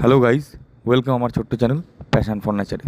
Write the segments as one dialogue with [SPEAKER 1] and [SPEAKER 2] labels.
[SPEAKER 1] Hello guys, welcome আমার ছোট্ট channel passion for নেচারে।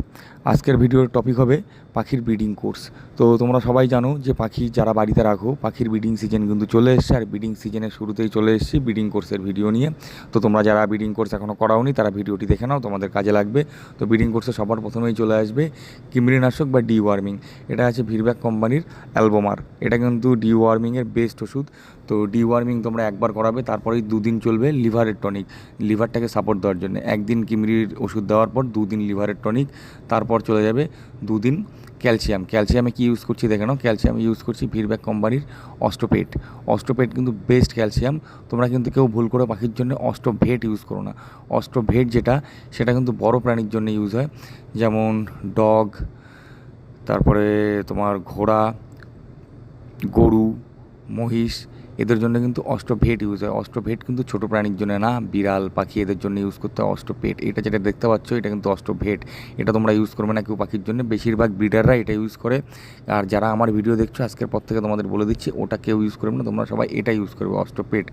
[SPEAKER 1] আজকের ভিডিওর টপিক হবে পাখির ব্রিডিং কোর্স। তো তোমরা সবাই জানো যে পাখি যারা বাড়িতে রাখো, পাখির ব্রিডিং সিজন কিন্তু চলে এসছে, আর ব্রিডিং সিজনের শুরুতেই চলে এসেছি ব্রিডিং কোর্সের ভিডিও নিয়ে। তো তোমরা যারা ব্রিডিং কোর্স এখনও করাওনি তারা ভিডিওটি দেখে নাও, তোমাদের কাজে লাগবে। তো ব্রিডিং কোর্সে সবার প্রথমেই চলে আসবে কৃমিনাশক বা ডিওয়ার্মিং। এটা আছে ভিরব্যাক কোম্পানির অ্যালবোমার। এটা কিন্তু ডিওয়ার্মিংয়ের বেস্ট ওষুধ। তো ডিওয়ার্মিং তোমরা একবার করাবে, তারপরেই 2 দিন চলবে লিভারের টনিক, লিভারটাকে সাপোর্ট দেওয়ার জন্য। 1 দিন কিমরির ওষুধ দেওয়ার পর 2 দিন লিভারের টনিক, তারপর চলে যাবে 2 দিন ক্যালসিয়াম। ক্যালসিয়ামে কী ইউজ করছি দেখে নাও। ক্যালসিয়াম ইউজ করছি ভিরব্যাক কোম্পানির অস্টোপেট। অস্টোপেট কিন্তু বেস্ট ক্যালসিয়াম। তোমরা কিন্তু কেউ ভুল করে পাখির জন্য অস্টোভেট ইউজ করো না। অস্টোভেট যেটা, সেটা কিন্তু বড় প্রাণীর জন্য ইউজ হয়, যেমন ডগ, তারপরে তোমার ঘোড়া, গরু, মহিষ, এদের জন্য কিন্তু অস্টোভেট ইউজ হয়। অস্টোভেট কিন্তু ছোটো প্রাণীর জন্য না, বিড়াল পাখি এদের জন্য ইউজ করতে হয় অস্টোপেট। এটা যেটা দেখতে পাচ্ছ এটা কিন্তু অস্টোভেট। এটা তোমরা ইউজ করবে না কেউ পাখির জন্য, বেশিরভাগ ব্রিডাররা এটা ইউজ করে। আর যারা আমার ভিডিও দেখছো আজকের পর থেকে তোমাদের বলে দিচ্ছি, ওটা কেউ ইউজ করবে না, তোমরা সবাই এটা ইউজ করবে অস্টোপেট।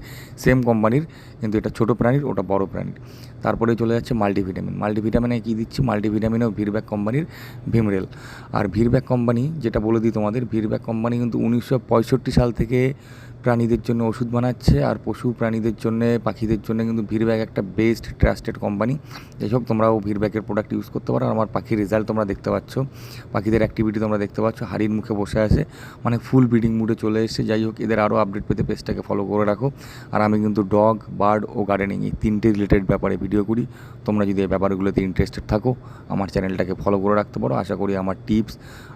[SPEAKER 1] সেম কোম্পানির, কিন্তু এটা ছোটো প্রাণীর, ওটা বড় প্রাণীর। তারপরে চলে যাচ্ছে মাল্টিভিটামিন। মাল্টিভিটামিনে কী দিচ্ছি, মাল্টিভিটামিনেও ভিরব্যাক কোম্পানির ভিমরেল। আর ভিরব্যাক কোম্পানি যেটা বলে দিই তোমাদের, ভিরব্যাক কোম্পানি কিন্তু 1965 সাল থেকে প্রাণীদের জন্য ওষুধ বানাচ্ছে, আর পশু প্রাণীদের জন্যে, পাখিদের জন্য কিন্তু ভিরব্যাক একটা বেস্ট ট্রাস্টেড কোম্পানি। যাইহোক তোমরাও ভিরব্যাকের প্রোডাক্ট ইউজ করতে পারো। আর আমার পাখির রেজাল্ট তোমরা দেখতে পাচ্ছ, পাখিদের অ্যাক্টিভিটি তোমরা দেখতে পাচ্ছ, হাড়ির মুখে বসে আছে, মানে ফুল ব্রিডিং মুডে চলে এসেছে। যাই হোক, এদের আরও আপডেট পেতে পেজটাকে ফলো করে রাখো। আর আমি কিন্তু ডগ, বার্ড ও গার্ডেনিং এই 3টে রিলেটেড ব্যাপারে ভিডিও করি। তোমরা যদি এই ব্যাপারগুলোতে ইন্টারেস্টেড থাকো, আমার চ্যানেলটাকে ফলো করে রাখতে পারো। আশা করি আমার টিপস,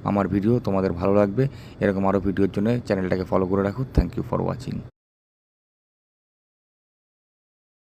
[SPEAKER 1] আমার ভিডিও তোমাদের ভালো লাগবে। এরকম আরও ভিডিওর জন্য চ্যানেলটাকে ফলো করে রাখো। Thank you for watching.